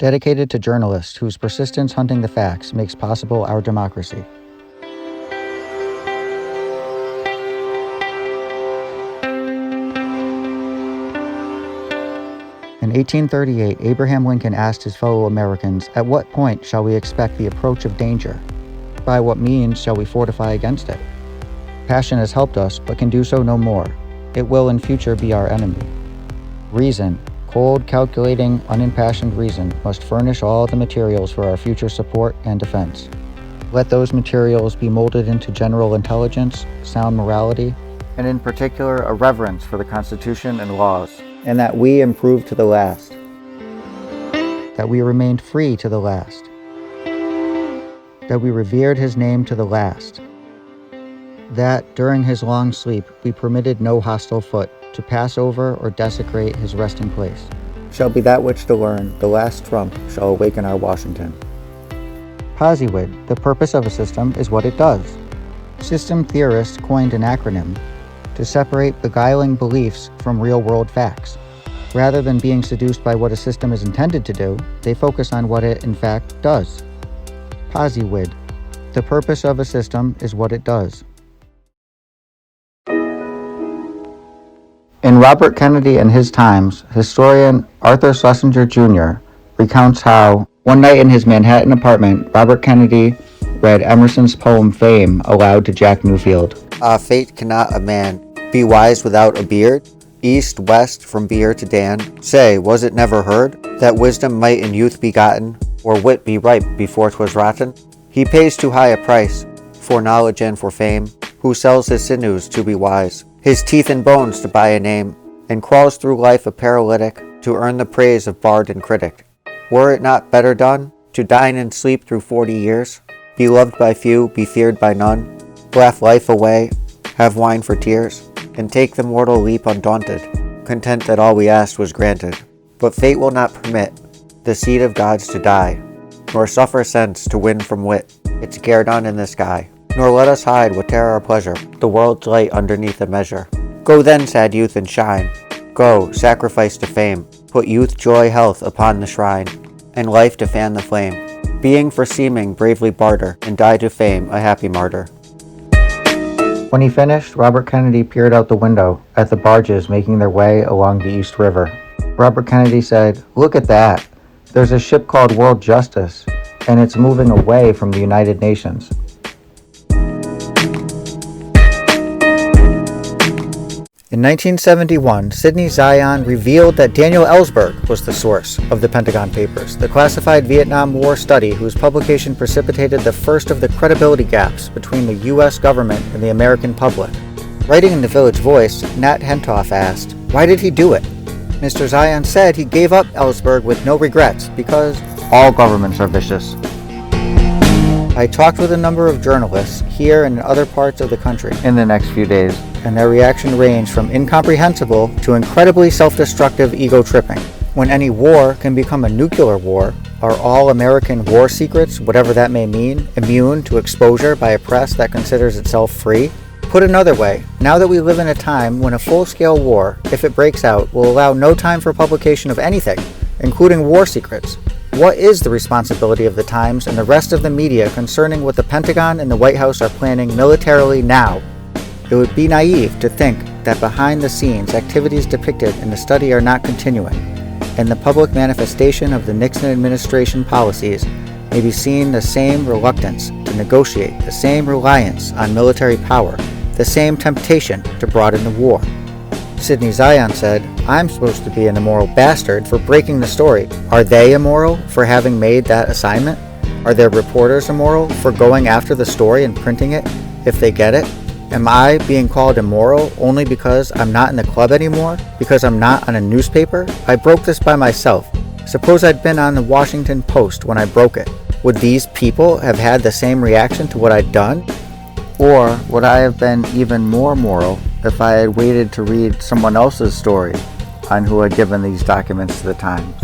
dedicated to journalists whose persistence hunting the facts makes possible our democracy. In 1838, Abraham Lincoln asked his fellow Americans, "At what point shall we expect the approach of danger? By what means shall we fortify against it? Passion has helped us, but can do so no more. It will in future be our enemy. Reason, cold, calculating, unimpassioned reason, must furnish all the materials for our future support and defense. Let those materials be molded into general intelligence, sound morality, and in particular a reverence for the Constitution and laws, and that we improve to the last, that we remained free to the last, that we revered his name to the last, that during his long sleep we permitted no hostile foot to pass over or desecrate his resting place, shall be that which to learn the last trump shall awaken our Washington." Posiwid, the purpose of a system is what it does. System theorists coined an acronym to separate beguiling beliefs from real-world facts. Rather than being seduced by what a system is intended to do, they focus on what it in fact does. Posiwid, the purpose of a system is what it does. In Robert Kennedy and His Times, historian Arthur Schlesinger Jr. recounts how, one night in his Manhattan apartment, Robert Kennedy read Emerson's poem Fame aloud to Jack Newfield. "Ah, fate cannot a man be wise without a beard? East, west, from Beer to Dan. Say, was it never heard that wisdom might in youth be gotten, or wit be ripe before 'twas rotten? He pays too high a price for knowledge and for fame, who sells his sinews to be wise, his teeth and bones to buy a name, and crawls through life a paralytic to earn the praise of bard and critic. Were it not better done to dine and sleep through 40 years, be loved by few, be feared by none, laugh life away, have wine for tears, and take the mortal leap undaunted, content that all we asked was granted? But fate will not permit the seed of gods to die, nor suffer sense to win from wit its guerdon in the sky. Nor let us hide whate'er our pleasure, the world's light underneath a measure. Go then, sad youth, and shine. Go, sacrifice to fame, put youth, joy, health upon the shrine, and life to fan the flame. Being for seeming bravely barter, and die to fame a happy martyr." When he finished, Robert Kennedy peered out the window at the barges making their way along the East River. Robert Kennedy said, "Look at that. There's a ship called World Justice, and it's moving away from the United Nations." In 1971, Sidney Zion revealed that Daniel Ellsberg was the source of the Pentagon Papers, the classified Vietnam War study whose publication precipitated the first of the credibility gaps between the U.S. government and the American public. Writing in the Village Voice, Nat Hentoff asked, "Why did he do it?" Mr. Zion said he gave up Ellsberg with no regrets because all governments are vicious. I talked with a number of journalists here and in other parts of the country in the next few days, and their reaction ranged from incomprehensible to incredibly self-destructive ego-tripping. When any war can become a nuclear war, are all American war secrets, whatever that may mean, immune to exposure by a press that considers itself free? Put another way, now that we live in a time when a full-scale war, if it breaks out, will allow no time for publication of anything, including war secrets, what is the responsibility of the Times and the rest of the media concerning what the Pentagon and the White House are planning militarily now? It would be naive to think that behind the scenes activities depicted in the study are not continuing, and the public manifestation of the Nixon administration policies may be seen the same reluctance to negotiate, the same reliance on military power, the same temptation to broaden the war. Sidney Zion said, "I'm supposed to be an immoral bastard for breaking the story. Are they immoral for having made that assignment? Are their reporters immoral for going after the story and printing it if they get it? Am I being called immoral only because I'm not in the club anymore? Because I'm not on a newspaper? I broke this by myself. Suppose I'd been on the Washington Post when I broke it. Would these people have had the same reaction to what I'd done? Or would I have been even more moral if I had waited to read someone else's story on who had given these documents to the Times?"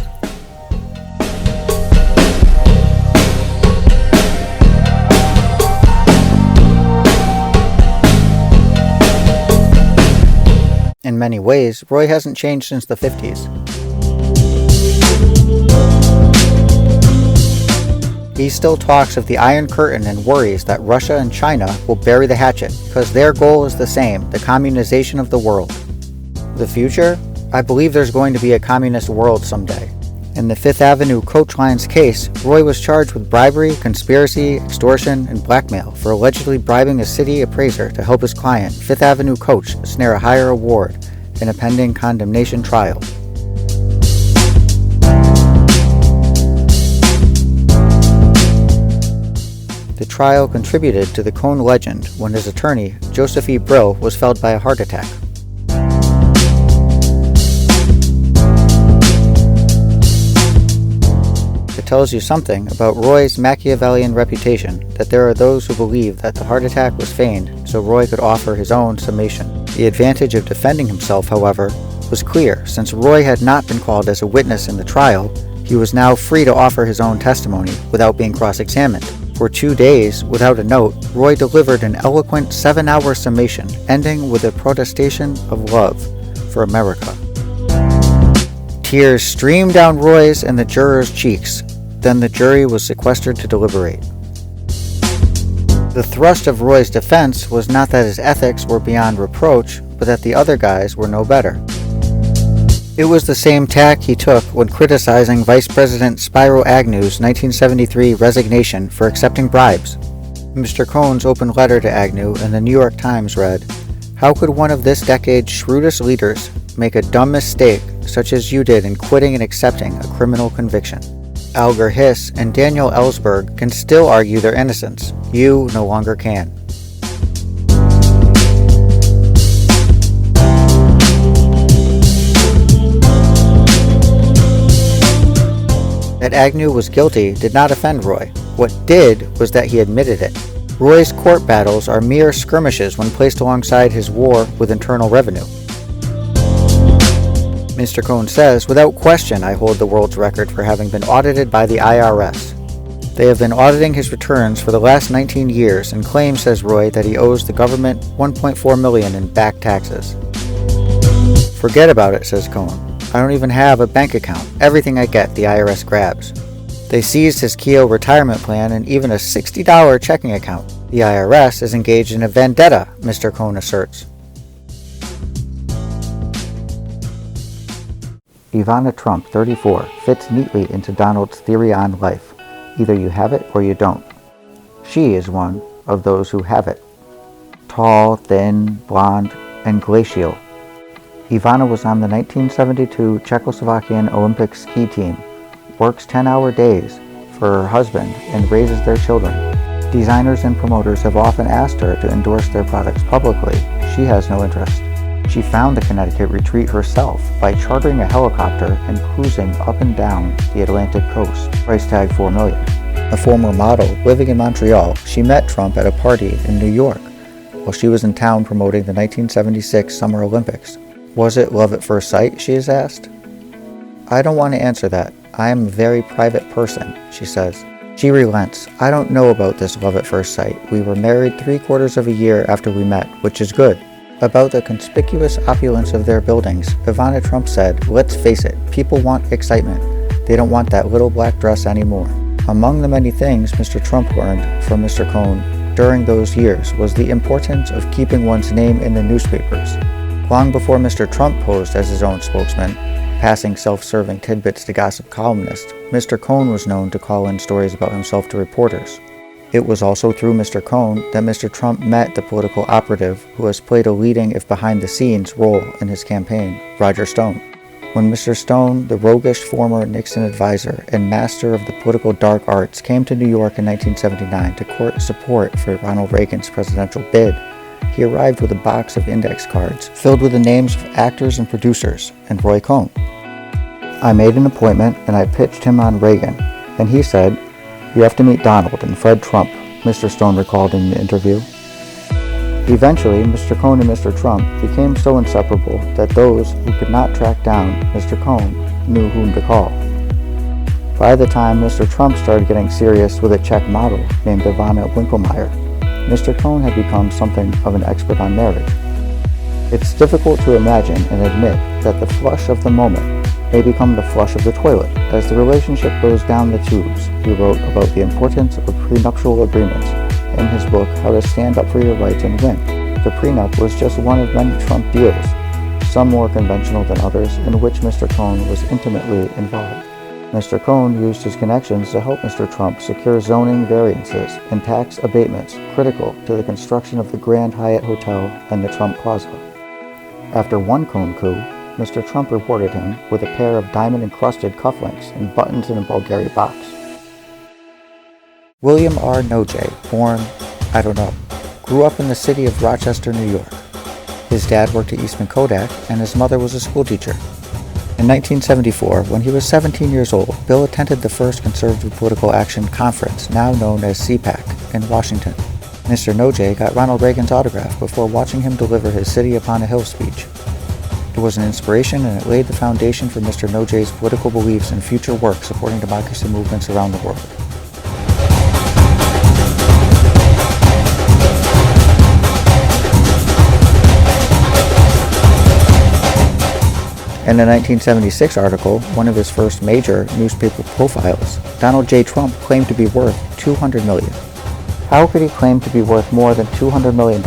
In many ways, Roy hasn't changed since the 50s. He still talks of the Iron Curtain and worries that Russia and China will bury the hatchet because their goal is the same, the communization of the world. The future? I believe there's going to be a communist world someday. In the Fifth Avenue coach line's case, Roy was charged with bribery, conspiracy, extortion, and blackmail for allegedly bribing a city appraiser to help his client, Fifth Avenue coach, snare a higher award in a pending condemnation trial. The trial contributed to the Cohn legend when his attorney, Joseph E. Brill, was felled by a heart attack. It tells you something about Roy's Machiavellian reputation, that there are those who believe that the heart attack was feigned so Roy could offer his own summation. The advantage of defending himself, however, was clear. Since Roy had not been called as a witness in the trial, he was now free to offer his own testimony without being cross-examined. For 2 days, without a note, Roy delivered an eloquent 7-hour summation, ending with a protestation of love for America. Tears streamed down Roy's and the jurors' cheeks. Then the jury was sequestered to deliberate. The thrust of Roy's defense was not that his ethics were beyond reproach, but that the other guys were no better. It was the same tack he took when criticizing Vice President Spiro Agnew's 1973 resignation for accepting bribes. Mr. Cohn's open letter to Agnew in the New York Times read, "How could one of this decade's shrewdest leaders make a dumb mistake such as you did in quitting and accepting a criminal conviction? Alger Hiss and Daniel Ellsberg can still argue their innocence. You no longer can." That Agnew was guilty did not offend Roy. What did was that he admitted it. Roy's court battles are mere skirmishes when placed alongside his war with Internal Revenue. Mr. Cohn says, "Without question, I hold the world's record for having been audited by the IRS. They have been auditing his returns for the last 19 years and claims, says Roy, that he owes the government $1.4 million in back taxes. Forget about it, says Cohn. I don't even have a bank account. Everything I get, the IRS grabs. They seized his Keogh retirement plan and even a $60 checking account. The IRS is engaged in a vendetta," Mr. Cohn asserts. Ivana Trump, 34, fits neatly into Donald's theory on life. Either you have it or you don't. She is one of those who have it. Tall, thin, blonde, and glacial. Ivana was on the 1972 Czechoslovakian Olympic ski team, works 10-hour days for her husband, and raises their children. Designers and promoters have often asked her to endorse their products publicly. She has no interest. She found the Connecticut retreat herself by chartering a helicopter and cruising up and down the Atlantic coast. Price tag $4 million. A former model living in Montreal, she met Trump at a party in New York while she was in town promoting the 1976 Summer Olympics. Was it love at first sight, she is asked? I don't want to answer that. I am a very private person, she says. She relents. I don't know about this love at first sight. We were married 3/4 of a year after we met, which is good. About the conspicuous opulence of their buildings, Ivana Trump said, let's face it, people want excitement. They don't want that little black dress anymore. Among the many things Mr. Trump learned from Mr. Cohn during those years was the importance of keeping one's name in the newspapers. Long before Mr. Trump posed as his own spokesman, passing self-serving tidbits to gossip columnists, Mr. Cohn was known to call in stories about himself to reporters. It was also through Mr. Cohn that Mr. Trump met the political operative who has played a leading, if behind-the-scenes, role in his campaign, Roger Stone. When Mr. Stone, the roguish former Nixon advisor and master of the political dark arts, came to New York in 1979 to court support for Ronald Reagan's presidential bid, he arrived with a box of index cards filled with the names of actors and producers, and Roy Cohn. I made an appointment and I pitched him on Reagan, and he said, "You have to meet Donald and Fred Trump," Mr. Stone recalled in the interview. Eventually, Mr. Cohn and Mr. Trump became so inseparable that those who could not track down Mr. Cohn knew whom to call. By the time Mr. Trump started getting serious with a Czech model named Ivana Winkelmeyer, Mr. Cohn had become something of an expert on marriage. It's difficult to imagine and admit that the flush of the moment may become the flush of the toilet. As the relationship goes down the tubes, he wrote about the importance of prenuptial agreements in his book, How to Stand Up for Your Rights and Win. The prenup was just one of many Trump deals, some more conventional than others, in which Mr. Cohn was intimately involved. Mr. Cohn used his connections to help Mr. Trump secure zoning variances and tax abatements critical to the construction of the Grand Hyatt Hotel and the Trump Plaza. After one Cohn coup, Mr. Trump rewarded him with a pair of diamond-encrusted cufflinks and buttons in a Bulgari box. William R. Noje, born, grew up in the city of Rochester, New York. His dad worked at Eastman Kodak, and his mother was a schoolteacher. In 1974, when he was 17 years old, Bill attended the first Conservative Political Action Conference, now known as CPAC, in Washington. Mr. Noje got Ronald Reagan's autograph before watching him deliver his City Upon a Hill speech. It was an inspiration, and it laid the foundation for Mr. Noje's political beliefs and future work supporting democracy movements around the world. In a 1976 article, one of his first major newspaper profiles, Donald J. Trump claimed to be worth $200 million. How could he claim to be worth more than $200 million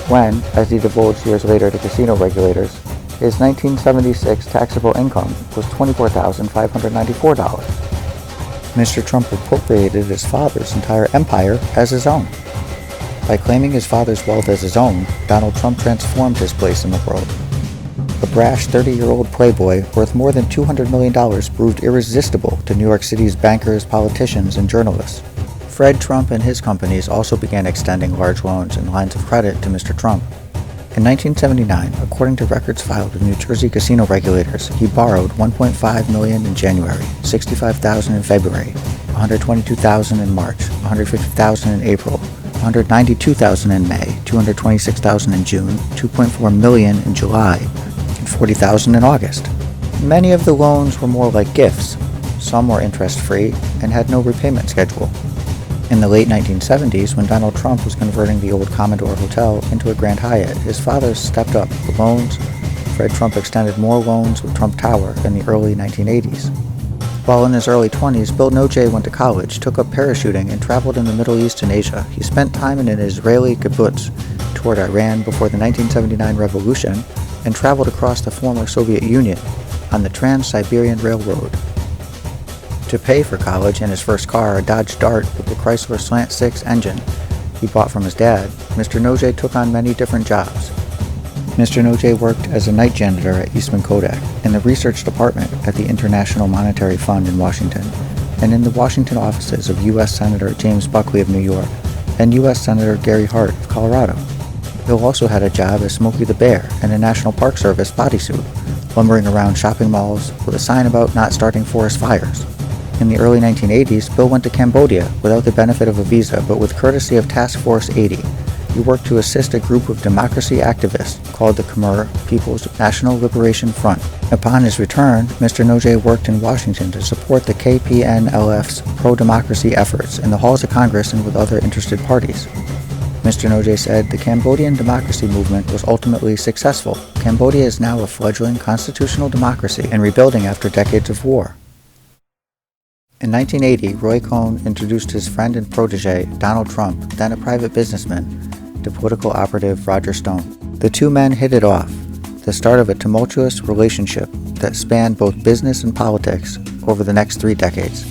when, as he divulged years later to casino regulators, his 1976 taxable income was $24,594? Mr. Trump appropriated his father's entire empire as his own. By claiming his father's wealth as his own, Donald Trump transformed his place in the world. The brash 30-year-old playboy worth more than $200 million proved irresistible to New York City's bankers, politicians, and journalists. Fred Trump and his companies also began extending large loans and lines of credit to Mr. Trump. In 1979, according to records filed with New Jersey casino regulators, he borrowed $1.5 million in January, $65,000 in February, $122,000 in March, $150,000 in April, $192,000 in May, $226,000 in June, $2.4 million in July, and $40,000 in August. Many of the loans were more like gifts. Some were interest-free and had no repayment schedule. In the late 1970s, when Donald Trump was converting the old Commodore Hotel into a Grand Hyatt, his father stepped up the loans. Fred Trump extended more loans with Trump Tower in the early 1980s. While in his early 20s, Bill Noje went to college, took up parachuting, and traveled in the Middle East and Asia. He spent time in an Israeli kibbutz, toured Iran before the 1979 revolution, and traveled across the former Soviet Union on the Trans-Siberian Railroad. To pay for college and his first car, a Dodge Dart with the Chrysler Slant 6 engine he bought from his dad, Mr. Noje took on many different jobs. Mr. Noje worked as a night janitor at Eastman Kodak, in the research department at the International Monetary Fund in Washington, and in the Washington offices of U.S. Senator James Buckley of New York and U.S. Senator Gary Hart of Colorado. Bill also had a job as Smokey the Bear in a National Park Service bodysuit, lumbering around shopping malls with a sign about not starting forest fires. In the early 1980s, Bill went to Cambodia without the benefit of a visa, but with courtesy of Task Force 80. He worked to assist a group of democracy activists called the Khmer People's National Liberation Front. Upon his return, Mr. Noje worked in Washington to support the KPNLF's pro-democracy efforts in the halls of Congress and with other interested parties. Mr. Noje said the Cambodian democracy movement was ultimately successful. Cambodia is now a fledgling constitutional democracy and rebuilding after decades of war. In 1980, Roy Cohn introduced his friend and protege, Donald Trump, then a private businessman, to political operative Roger Stone. The two men hit it off, the start of a tumultuous relationship that spanned both business and politics over the next 3 decades.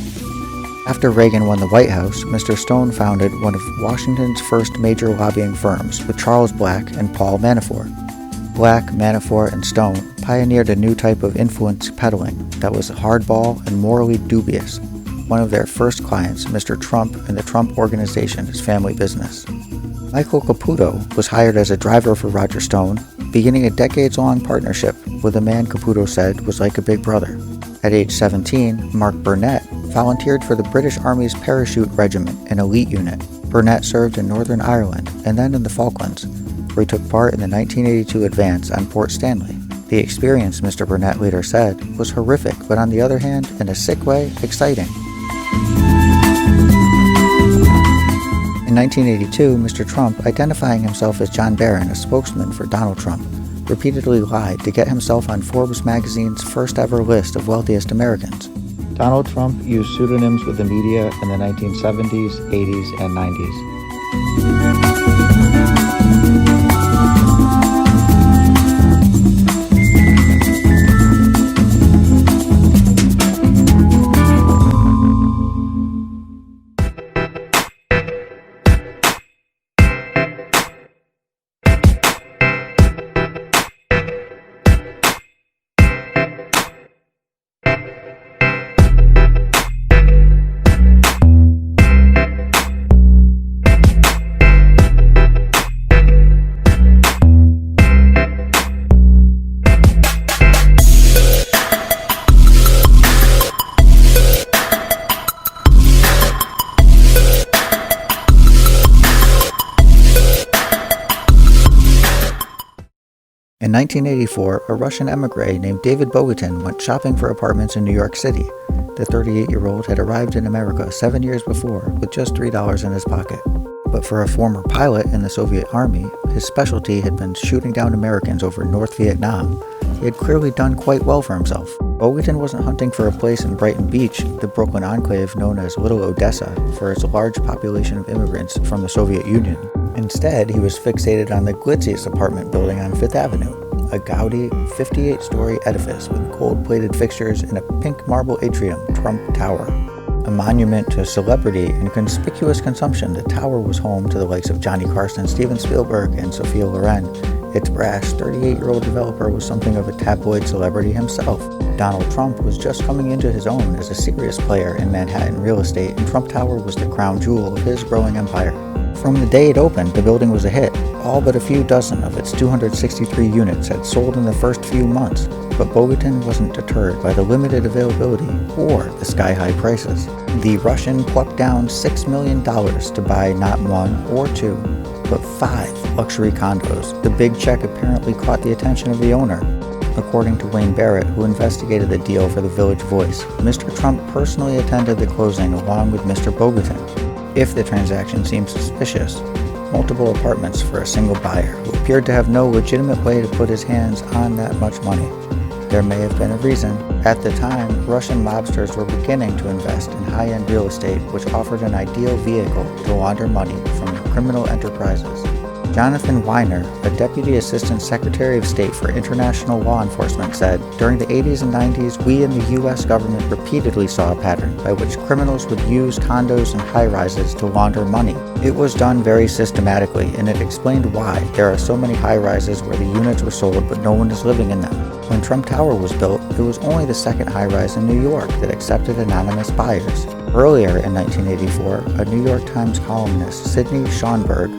After Reagan won the White House, Mr. Stone founded one of Washington's first major lobbying firms with Charles Black and Paul Manafort. Black, Manafort, and Stone pioneered a new type of influence peddling that was hardball and morally dubious. One of their first clients, Mr. Trump and the Trump Organization, his family business. Michael Caputo was hired as a driver for Roger Stone, beginning a decades-long partnership with a man Caputo said was like a big brother. At age 17, Mark Burnett volunteered for the British Army's Parachute Regiment, an elite unit. Burnett served in Northern Ireland and then in the Falklands, where he took part in the 1982 advance on Port Stanley. The experience, Mr. Burnett later said, was horrific, but on the other hand, in a sick way, exciting. In 1982, Mr. Trump, identifying himself as John Barron, a spokesman for Donald Trump, repeatedly lied to get himself on Forbes magazine's first ever list of wealthiest Americans. Donald Trump used pseudonyms with the media in the 1970s, 80s, and 90s. In 1984, a Russian emigre named David Bogatin went shopping for apartments in New York City. The 38-year-old had arrived in America 7 years before with just $3 in his pocket. But for a former pilot in the Soviet Army, his specialty had been shooting down Americans over North Vietnam. He had clearly done quite well for himself. Bogatin wasn't hunting for a place in Brighton Beach, the Brooklyn enclave known as Little Odessa, for its large population of immigrants from the Soviet Union. Instead, he was fixated on the glitziest apartment building on Fifth Avenue, a gaudy 58-story edifice with gold-plated fixtures and a pink marble atrium, Trump Tower. A monument to celebrity and conspicuous consumption, the tower was home to the likes of Johnny Carson, Steven Spielberg, and Sophia Loren. Its brash 38-year-old developer was something of a tabloid celebrity himself. Donald Trump was just coming into his own as a serious player in Manhattan real estate, and Trump Tower was the crown jewel of his growing empire. From the day it opened, the building was a hit. All but a few dozen of its 263 units had sold in the first few months, but Bogatin wasn't deterred by the limited availability or the sky-high prices. The Russian plucked down $6 million to buy not one or two, but 5 luxury condos. The big check apparently caught the attention of the owner. According to Wayne Barrett, who investigated the deal for the Village Voice, Mr. Trump personally attended the closing along with Mr. Bogatin. If the transaction seemed suspicious, multiple apartments for a single buyer who appeared to have no legitimate way to put his hands on that much money. There may have been a reason. At the time, Russian mobsters were beginning to invest in high-end real estate, which offered an ideal vehicle to launder money from criminal enterprises. Jonathan Weiner, a Deputy Assistant Secretary of State for International Law Enforcement, said, "During the 80s and 90s, we in the U.S. government repeatedly saw a pattern by which criminals would use condos and high-rises to launder money. It was done very systematically, and it explained why there are so many high-rises where the units were sold but no one is living in them. When Trump Tower was built, it was only the second high-rise in New York that accepted anonymous buyers." Earlier in 1984, a New York Times columnist, Sidney Schonberg,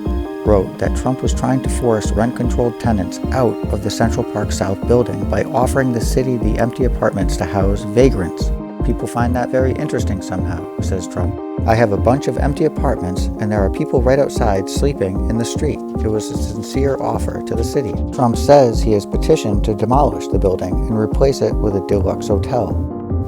wrote that Trump was trying to force rent-controlled tenants out of the Central Park South building by offering the city the empty apartments to house vagrants. "People find that very interesting somehow," says Trump. "I have a bunch of empty apartments, and there are people right outside sleeping in the street. It was a sincere offer to the city." Trump says he has petitioned to demolish the building and replace it with a deluxe hotel.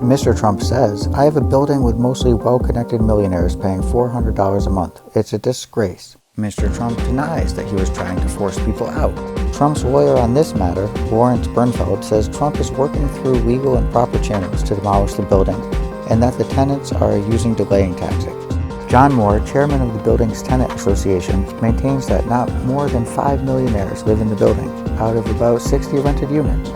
Mr. Trump says, "I have a building with mostly well-connected millionaires paying $400 a month. It's a disgrace." Mr. Trump denies that he was trying to force people out. Trump's lawyer on this matter, Lawrence Bernfeld, says Trump is working through legal and proper channels to demolish the building, and that the tenants are using delaying tactics. John Moore, chairman of the building's tenant association, maintains that not more than 5 millionaires live in the building, out of about 60 rented units.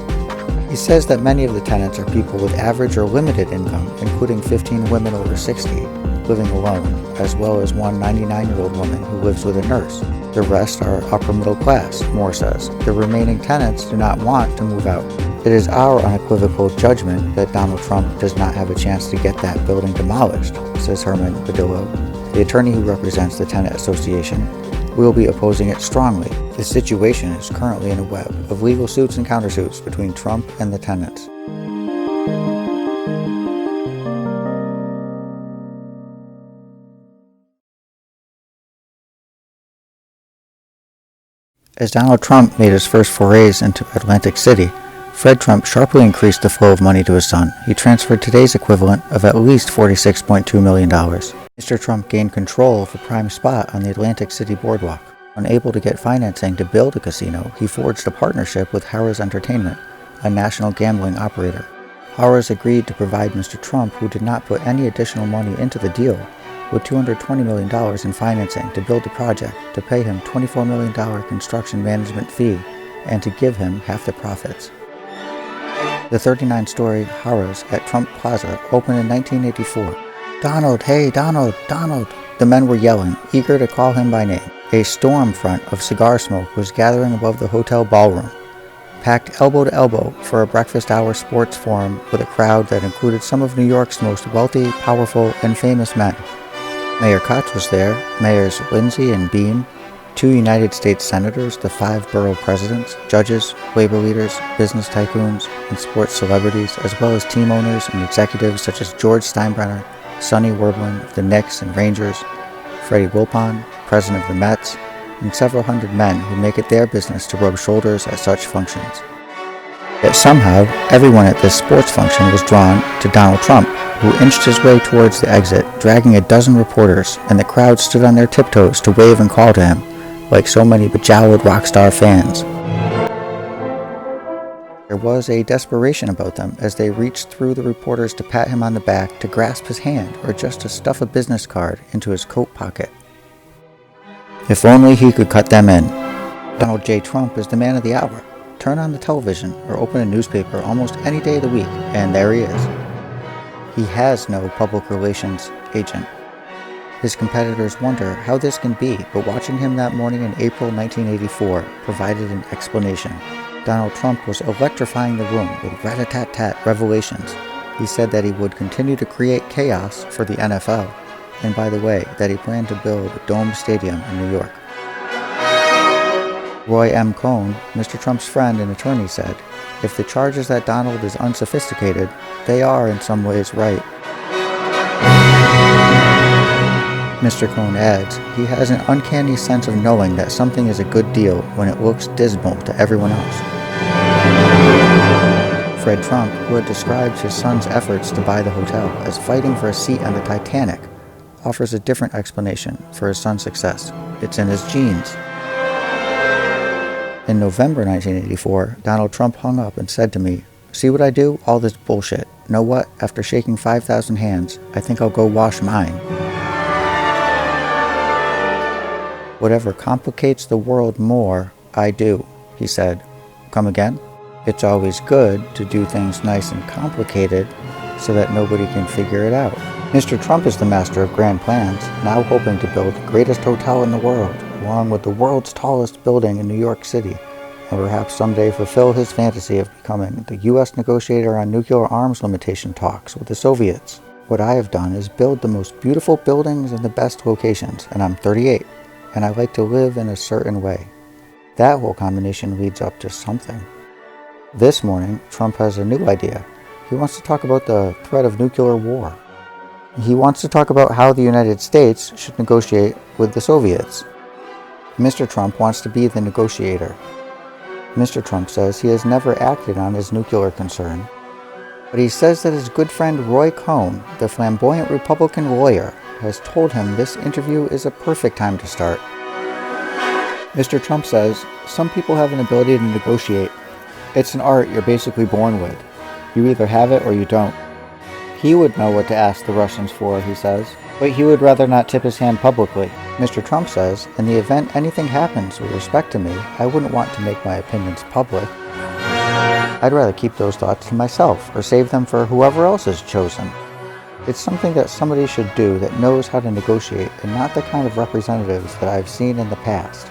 He says that many of the tenants are people with average or limited income, including 15 women over 60 living alone, as well as one 99-year-old woman who lives with a nurse. The rest are upper middle class, Moore says. The remaining tenants do not want to move out. "It is our unequivocal judgment that Donald Trump does not have a chance to get that building demolished," says Herman Badillo, the attorney who represents the tenant association. "We will be opposing it strongly. The situation is currently in a web of legal suits and countersuits between Trump and the tenants." As Donald Trump made his first forays into Atlantic City, Fred Trump sharply increased the flow of money to his son. He transferred today's equivalent of at least $46.2 million. Mr. Trump gained control of a prime spot on the Atlantic City boardwalk. Unable to get financing to build a casino, he forged a partnership with Harrah's Entertainment, a national gambling operator. Harrah's agreed to provide Mr. Trump, who did not put any additional money into the deal, with $220 million in financing to build the project, to pay him $24 million construction management fee, and to give him half the profits. The 39-story Harrah's at Trump Plaza opened in 1984. "Donald, hey, Donald, Donald!" The men were yelling, eager to call him by name. A storm front of cigar smoke was gathering above the hotel ballroom, packed elbow to elbow for a breakfast hour sports forum with a crowd that included some of New York's most wealthy, powerful, and famous men. Mayor Koch was there, Mayors Lindsay and Beam, 2 United States senators, the 5 borough presidents, judges, labor leaders, business tycoons, and sports celebrities, as well as team owners and executives such as George Steinbrenner, Sonny Werblin of the Knicks and Rangers, Freddie Wilpon, president of the Mets, and several hundred men who make it their business to rub shoulders at such functions. Yet somehow, everyone at this sports function was drawn to Donald Trump, who inched his way towards the exit, dragging a dozen reporters, and the crowd stood on their tiptoes to wave and call to him, like so many bejeweled rock star fans. There was a desperation about them as they reached through the reporters to pat him on the back, to grasp his hand, or just to stuff a business card into his coat pocket. If only he could cut them in. Donald J. Trump is the man of the hour. Turn on the television or open a newspaper almost any day of the week, and there he is. He has no public relations agent. His competitors wonder how this can be, but watching him that morning in April 1984 provided an explanation. Donald Trump was electrifying the room with rat-a-tat-tat revelations. He said that he would continue to create chaos for the NFL, and by the way, that he planned to build a domed stadium in New York. Roy M. Cohn, Mr. Trump's friend and attorney, said, "If the charge is that Donald is unsophisticated, they are in some ways right." Mr. Cohn adds, he has an uncanny sense of knowing that something is a good deal when it looks dismal to everyone else. Fred Trump, who had described his son's efforts to buy the hotel as fighting for a seat on the Titanic, offers a different explanation for his son's success. It's in his genes. In November 1984, Donald Trump hung up and said to me, "See what I do? All this bullshit. Know what? After shaking 5,000 hands, I think I'll go wash mine." "Whatever complicates the world more, I do," he said. "Come again?" "It's always good to do things nice and complicated so that nobody can figure it out." Mr. Trump is the master of grand plans, now hoping to build the greatest hotel in the world, along with the world's tallest building in New York City, and perhaps someday fulfill his fantasy of becoming the U.S. negotiator on nuclear arms limitation talks with the Soviets. What I have done is build the most beautiful buildings in the best locations, and I'm 38, and I like to live in a certain way. That whole combination leads up to something. This morning, Trump has a new idea. He wants to talk about the threat of nuclear war. He wants to talk about how the United States should negotiate with the Soviets. Mr. Trump wants to be the negotiator. Mr. Trump says he has never acted on his nuclear concern, but he says that his good friend Roy Cohn, the flamboyant Republican lawyer, has told him this interview is a perfect time to start. Mr. Trump says, "Some people have an ability to negotiate. It's an art you're basically born with. You either have it or you don't." He would know what to ask the Russians for, he says, but he would rather not tip his hand publicly. Mr. Trump says, "In the event anything happens with respect to me, I wouldn't want to make my opinions public. I'd rather keep those thoughts to myself or save them for whoever else is chosen. It's something that somebody should do that knows how to negotiate and not the kind of representatives that I've seen in the past."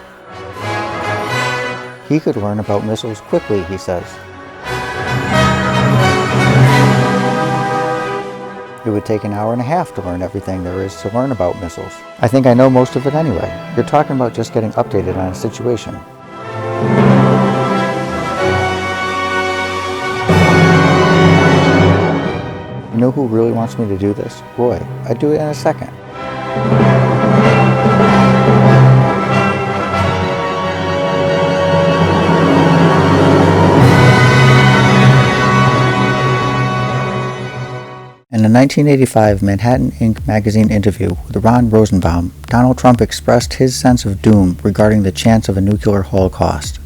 He could learn about missiles quickly, he says. It would take an hour and a half to learn everything there is to learn about missiles. I think I know most of it anyway. You're talking about just getting updated on a situation. You know who really wants me to do this? Roy. I'd do it in a second. In a 1985 Manhattan Inc. magazine interview with Ron Rosenbaum, Donald Trump expressed his sense of doom regarding the chance of a nuclear holocaust.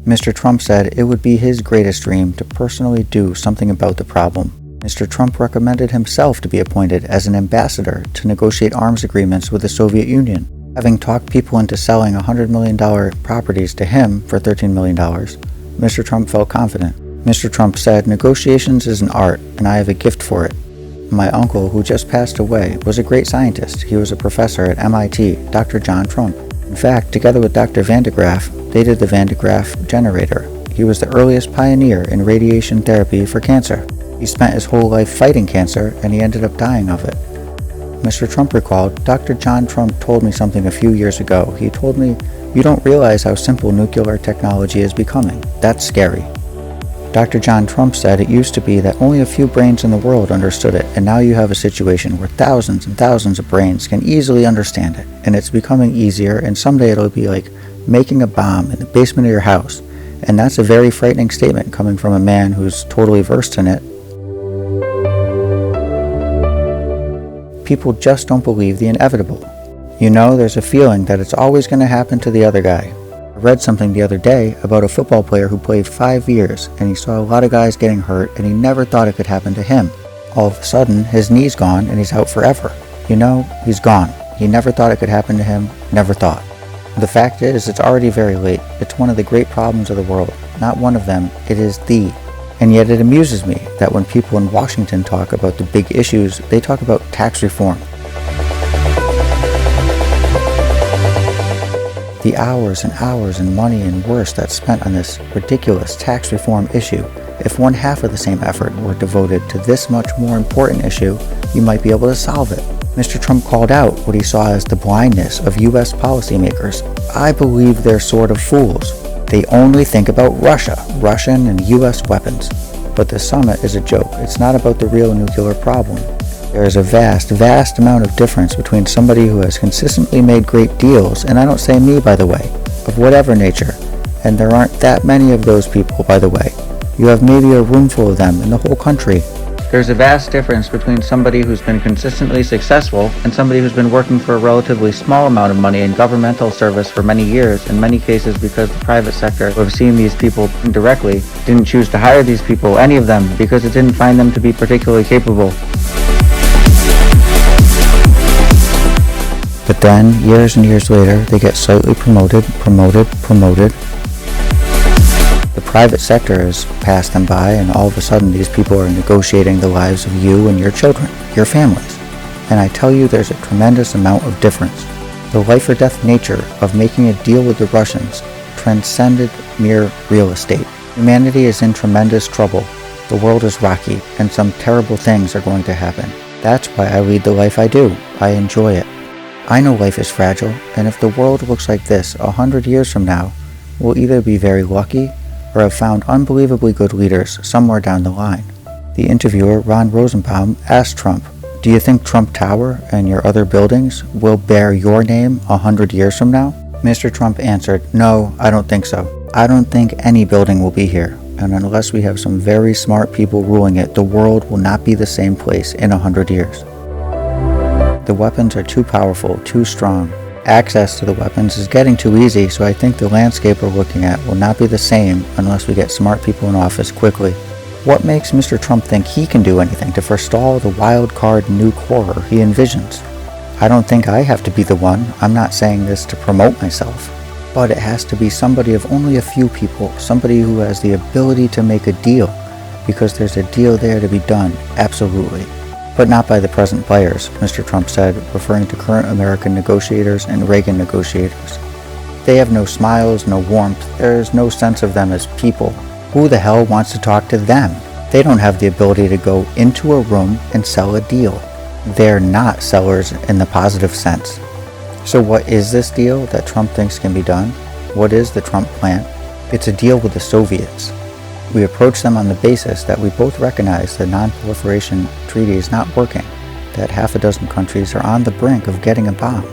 Mr. Trump said it would be his greatest dream to personally do something about the problem. Mr. Trump recommended himself to be appointed as an ambassador to negotiate arms agreements with the Soviet Union. Having talked people into selling $100 million properties to him for $13 million, Mr. Trump felt confident. Mr. Trump said, "Negotiations is an art, and I have a gift for it. My uncle, who just passed away, was a great scientist. He was a professor at MIT, Dr. John Trump. In fact, together with Dr. Van de Graaff, they did the Van de Graaff generator. He was the earliest pioneer in radiation therapy for cancer. He spent his whole life fighting cancer, and he ended up dying of it." Mr. Trump recalled, "Dr. John Trump told me something a few years ago. He told me, 'You don't realize how simple nuclear technology is becoming. That's scary.'" Dr. John Trump said it used to be that only a few brains in the world understood it, and now you have a situation where thousands and thousands of brains can easily understand it, and it's becoming easier, and someday it'll be like making a bomb in the basement of your house, and that's a very frightening statement coming from a man who's totally versed in it. People just don't believe the inevitable. You know, there's a feeling that it's always going to happen to the other guy. I read something the other day about a football player who played 5 years, and he saw a lot of guys getting hurt, and he never thought it could happen to him. All of a sudden, his knee's gone, and he's out forever. You know, he's gone. He never thought it could happen to him, never thought. The fact is, it's already very late. It's one of the great problems of the world. Not one of them, it is the. And yet it amuses me that when people in Washington talk about the big issues, they talk about tax reform. The hours and hours and money and worse that's spent on this ridiculous tax reform issue, if one half of the same effort were devoted to this much more important issue, you might be able to solve it. Mr. Trump called out what he saw as the blindness of U.S. policymakers. I believe they're sort of fools. They only think about Russia, Russian and U.S. weapons. But the summit is a joke. It's not about the real nuclear problem. There is a vast, vast amount of difference between somebody who has consistently made great deals, and I don't say me, by the way, of whatever nature, and there aren't that many of those people, by the way. You have maybe a room full of them in the whole country. There's a vast difference between somebody who's been consistently successful and somebody who's been working for a relatively small amount of money in governmental service for many years, in many cases because the private sector who have seen these people indirectly didn't choose to hire these people, any of them, because it didn't find them to be particularly capable. But then, years and years later, they get slightly promoted. The private sector has passed them by, and all of a sudden these people are negotiating the lives of you and your children, your families. And I tell you, there's a tremendous amount of difference. The life or death nature of making a deal with the Russians transcended mere real estate. Humanity is in tremendous trouble. The world is rocky, and some terrible things are going to happen. That's why I lead the life I do. I enjoy it. I know life is fragile, and if the world looks like this 100 years from now, we'll either be very lucky or have found unbelievably good leaders somewhere down the line. The interviewer, Ron Rosenbaum, asked Trump, "Do you think Trump Tower and your other buildings will bear your name 100 years from now?" Mr. Trump answered, "No, I don't think so. I don't think any building will be here, and unless we have some very smart people ruling it, the world will not be the same place in 100 years. The weapons are too powerful, too strong. Access to the weapons is getting too easy, so I think the landscape we're looking at will not be the same unless we get smart people in office quickly." What makes Mr. Trump think he can do anything to forestall the wild card nuke horror he envisions? I don't think I have to be the one. I'm not saying this to promote myself. But it has to be somebody of only a few people, somebody who has the ability to make a deal, because there's a deal there to be done, absolutely. But not by the present players, Mr. Trump said, referring to current American negotiators and Reagan negotiators. They have no smiles, no warmth. There is no sense of them as people. Who the hell wants to talk to them? They don't have the ability to go into a room and sell a deal. They're not sellers in the positive sense. So what is this deal that Trump thinks can be done? What is the Trump plan? It's a deal with the Soviets. We approach them on the basis that we both recognize the non-proliferation treaty is not working, that half a dozen countries are on the brink of getting a bomb,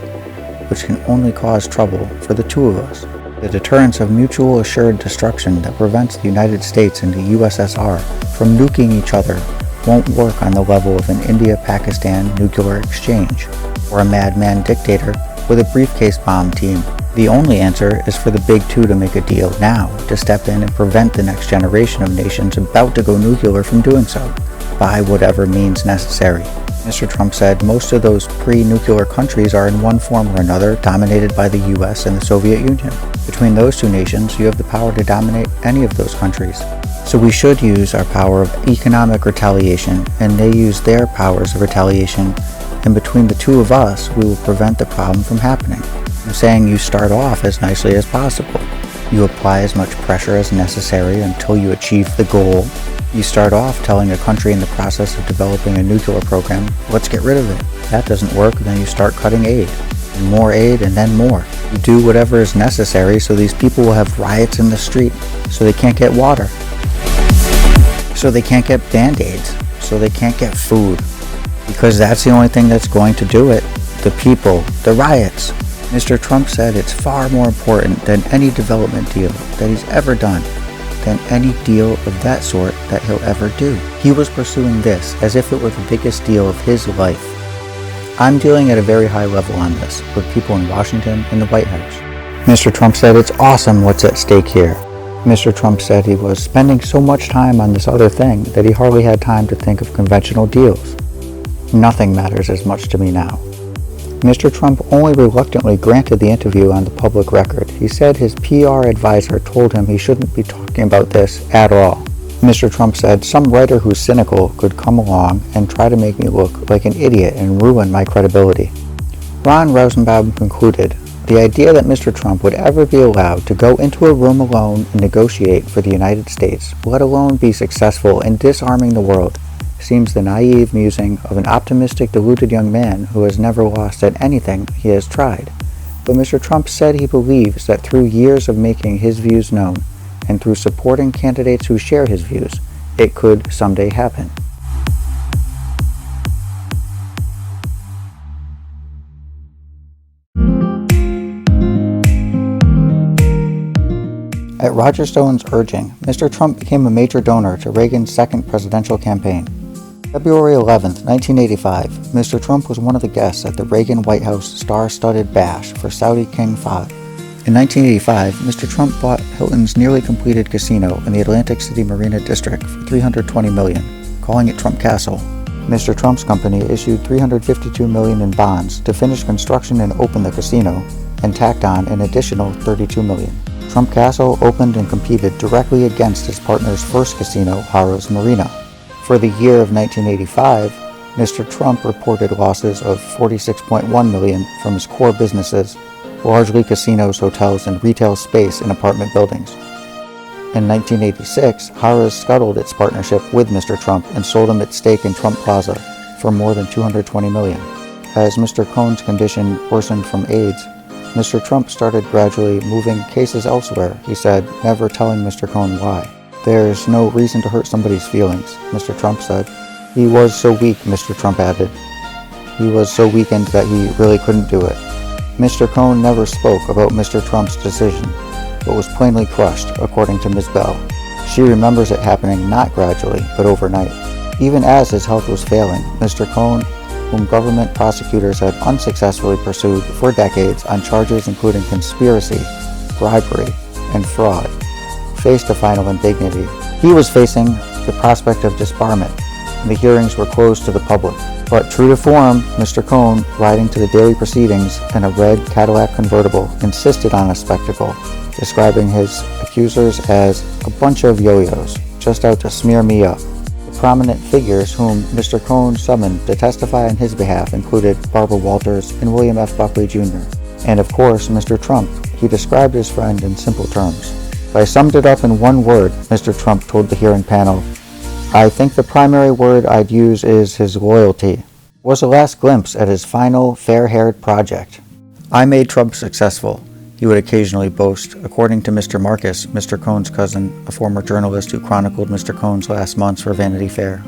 which can only cause trouble for the two of us. The deterrence of mutual assured destruction that prevents the United States and the USSR from nuking each other won't work on the level of an India-Pakistan nuclear exchange, or a madman dictator with a briefcase bomb team. The only answer is for the Big Two to make a deal now, to step in and prevent the next generation of nations about to go nuclear from doing so, by whatever means necessary. Mr. Trump said most of those pre-nuclear countries are in one form or another dominated by the US and the Soviet Union. Between those two nations, you have the power to dominate any of those countries. So we should use our power of economic retaliation, and they use their powers of retaliation, and between the two of us, we will prevent the problem from happening. I'm saying you start off as nicely as possible. You apply as much pressure as necessary until you achieve the goal. You start off telling a country in the process of developing a nuclear program, let's get rid of it. That doesn't work, then you start cutting aid, and more aid, and then more. You do whatever is necessary so these people will have riots in the street, so they can't get water, so they can't get Band-Aids, so they can't get food, because that's the only thing that's going to do it. The people, the riots. Mr. Trump said it's far more important than any development deal that he's ever done, than any deal of that sort that he'll ever do. He was pursuing this as if it were the biggest deal of his life. I'm dealing at a very high level on this with people in Washington and the White House. Mr. Trump said it's awesome what's at stake here. Mr. Trump said he was spending so much time on this other thing that he hardly had time to think of conventional deals. Nothing matters as much to me now. Mr. Trump only reluctantly granted the interview on the public record. He said his PR advisor told him he shouldn't be talking about this at all. Mr. Trump said some writer who's cynical could come along and try to make me look like an idiot and ruin my credibility. Ron Rosenbaum concluded, the idea that Mr. Trump would ever be allowed to go into a room alone and negotiate for the United States, let alone be successful in disarming the world, seems the naive musing of an optimistic, deluded young man who has never lost at anything he has tried. But Mr. Trump said he believes that through years of making his views known, and through supporting candidates who share his views, it could someday happen. At Roger Stone's urging, Mr. Trump became a major donor to Reagan's second presidential campaign. February 11, 1985, Mr. Trump was one of the guests at the Reagan White House star-studded bash for Saudi King Fahd. In 1985, Mr. Trump bought Hilton's nearly completed casino in the Atlantic City Marina District for $320 million, calling it Trump Castle. Mr. Trump's company issued $352 million in bonds to finish construction and open the casino, and tacked on an additional $32 million. Trump Castle opened and competed directly against his partner's first casino, Harrah's Marina. For the year of 1985, Mr. Trump reported losses of $46.1 million from his core businesses, largely casinos, hotels, and retail space in apartment buildings. In 1986, Harrah's scuttled its partnership with Mr. Trump and sold him its stake in Trump Plaza for more than $220 million. As Mr. Cohn's condition worsened from AIDS, Mr. Trump started gradually moving cases elsewhere, he said, never telling Mr. Cohn why. There's no reason to hurt somebody's feelings, Mr. Trump said. He was so weak, Mr. Trump added. He was so weakened that he really couldn't do it. Mr. Cohn never spoke about Mr. Trump's decision, but was plainly crushed, according to Ms. Bell. She remembers it happening not gradually, but overnight. Even as his health was failing, Mr. Cohn, whom government prosecutors had unsuccessfully pursued for decades on charges including conspiracy, bribery, and fraud, faced a final indignity. He was facing the prospect of disbarment, and the hearings were closed to the public. But true to form, Mr. Cohn, riding to the daily proceedings in a red Cadillac convertible, insisted on a spectacle, describing his accusers as a bunch of yo-yos, just out to smear me up. The prominent figures whom Mr. Cohn summoned to testify on his behalf included Barbara Walters and William F. Buckley Jr. And of course, Mr. Trump. He described his friend in simple terms. If I summed it up in one word, Mr. Trump told the hearing panel, I think the primary word I'd use is his loyalty. Was a last glimpse at his final fair-haired project. I made Trump successful, he would occasionally boast, according to Mr. Marcus, Mr. Cohn's cousin, a former journalist who chronicled Mr. Cohn's last months for Vanity Fair.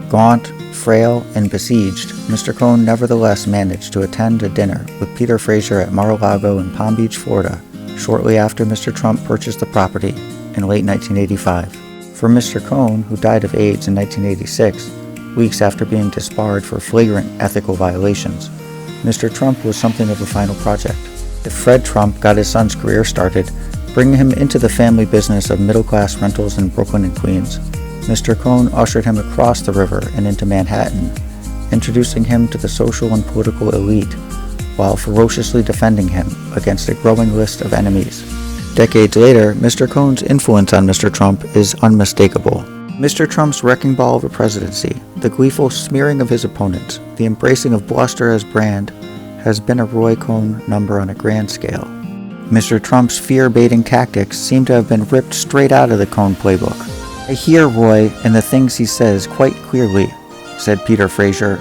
Gaunt, frail, and besieged, Mr. Cohn nevertheless managed to attend a dinner with Peter Fraser at Mar-a-Lago in Palm Beach, Florida, shortly after Mr. Trump purchased the property in late 1985. For Mr. Cohn, who died of AIDS in 1986, weeks after being disbarred for flagrant ethical violations. Mr. Trump was something of a final project. If Fred Trump got his son's career started, bringing him into the family business of middle-class rentals in Brooklyn and Queens, Mr. Cohn ushered him across the river and into Manhattan, introducing him to the social and political elite, while ferociously defending him against a growing list of enemies. Decades later, Mr. Cohn's influence on Mr. Trump is unmistakable. Mr. Trump's wrecking ball of a presidency, the gleeful smearing of his opponents, the embracing of bluster as brand, has been a Roy Cohn number on a grand scale. Mr. Trump's fear-baiting tactics seem to have been ripped straight out of the Cohn playbook. "I hear Roy and the things he says quite clearly," said Peter Frazier,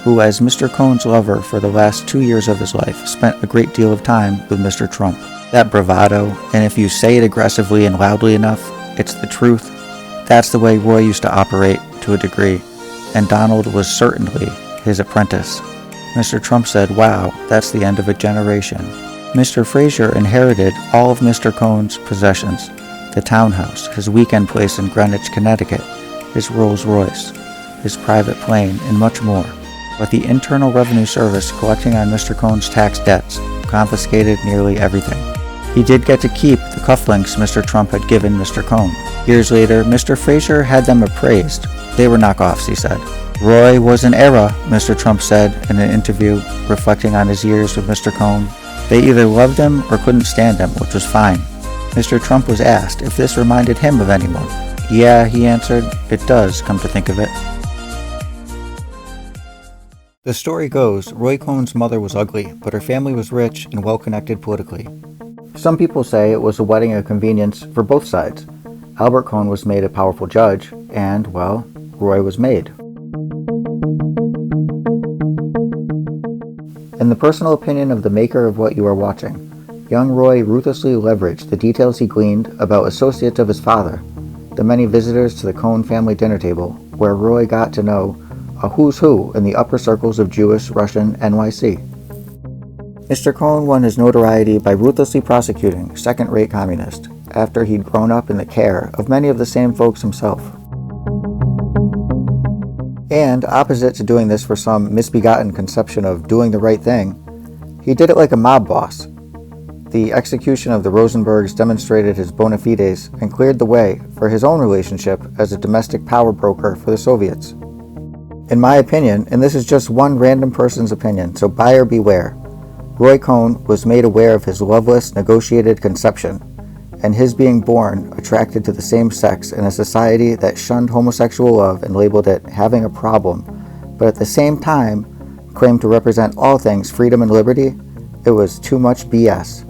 who, as Mr. Cohn's lover for the last 2 years of his life, spent a great deal of time with Mr. Trump. That bravado, and if you say it aggressively and loudly enough, it's the truth. That's the way Roy used to operate to a degree, and Donald was certainly his apprentice. Mr. Trump said, "Wow, that's the end of a generation." Mr. Frazier inherited all of Mr. Cohn's possessions, the townhouse, his weekend place in Greenwich, Connecticut, his Rolls Royce, his private plane, and much more. But the Internal Revenue Service, collecting on Mr. Cohn's tax debts, confiscated nearly everything. He did get to keep the cufflinks Mr. Trump had given Mr. Cohn. Years later, Mr. Frazier had them appraised. They were knockoffs, he said. "Roy was an era," Mr. Trump said in an interview, reflecting on his years with Mr. Cohn. "They either loved him or couldn't stand him, which was fine." Mr. Trump was asked if this reminded him of anyone. "Yeah," he answered, "it does, come to think of it." The story goes, Roy Cohn's mother was ugly, but her family was rich and well-connected politically. Some people say it was a wedding of convenience for both sides. Albert Cohn was made a powerful judge, and, well, Roy was made. In the personal opinion of the maker of what you are watching, young Roy ruthlessly leveraged the details he gleaned about associates of his father, the many visitors to the Cohn family dinner table, where Roy got to know a who's who in the upper circles of Jewish, Russian NYC. Mr. Cohn won his notoriety by ruthlessly prosecuting second-rate communists after he'd grown up in the care of many of the same folks himself. And, opposite to doing this for some misbegotten conception of doing the right thing, he did it like a mob boss. The execution of the Rosenbergs demonstrated his bona fides and cleared the way for his own relationship as a domestic power broker for the Soviets. In my opinion, and this is just one random person's opinion, so buyer beware, Roy Cohn was made aware of his loveless, negotiated conception, and his being born attracted to the same sex in a society that shunned homosexual love and labeled it having a problem, but at the same time claimed to represent all things freedom and liberty. It was too much BS.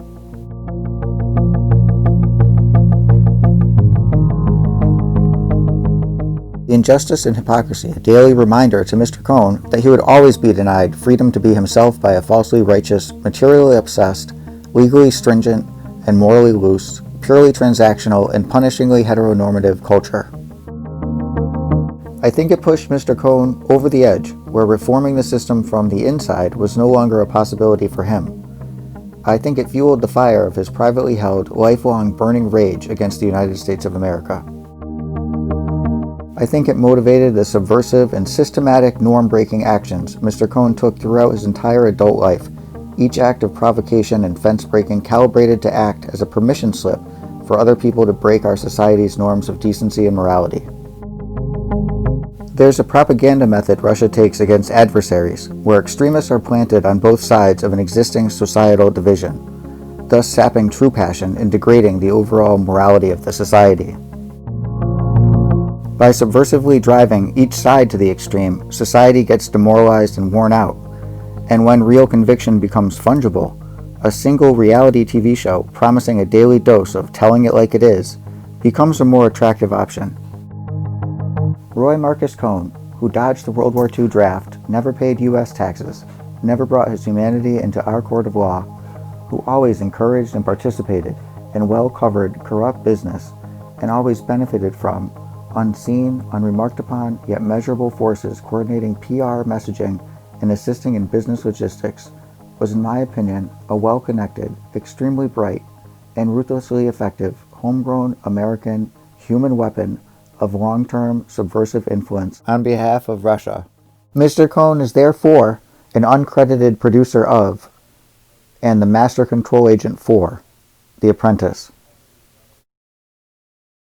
The injustice and hypocrisy, a daily reminder to Mr. Cohn that he would always be denied freedom to be himself by a falsely righteous, materially obsessed, legally stringent, and morally loose, purely transactional, and punishingly heteronormative culture. I think it pushed Mr. Cohn over the edge, where reforming the system from the inside was no longer a possibility for him. I think it fueled the fire of his privately held, lifelong burning rage against the United States of America. I think it motivated the subversive and systematic norm-breaking actions Mr. Cohn took throughout his entire adult life, each act of provocation and fence-breaking calibrated to act as a permission slip for other people to break our society's norms of decency and morality. There's a propaganda method Russia takes against adversaries, where extremists are planted on both sides of an existing societal division, thus sapping true passion and degrading the overall morality of the society. By subversively driving each side to the extreme, society gets demoralized and worn out, and when real conviction becomes fungible, a single reality TV show promising a daily dose of telling it like it is becomes a more attractive option. Roy Marcus Cohn, who dodged the World War II draft, never paid U.S. taxes, never brought his humanity into our court of law, who always encouraged and participated in well-covered, corrupt business, and always benefited from unseen, unremarked upon, yet measurable forces coordinating PR messaging and assisting in business logistics, was, in my opinion, a well-connected, extremely bright, and ruthlessly effective, homegrown American human weapon of long-term subversive influence on behalf of Russia. Mr. Cohn is therefore an uncredited producer of, and the master control agent for, The Apprentice.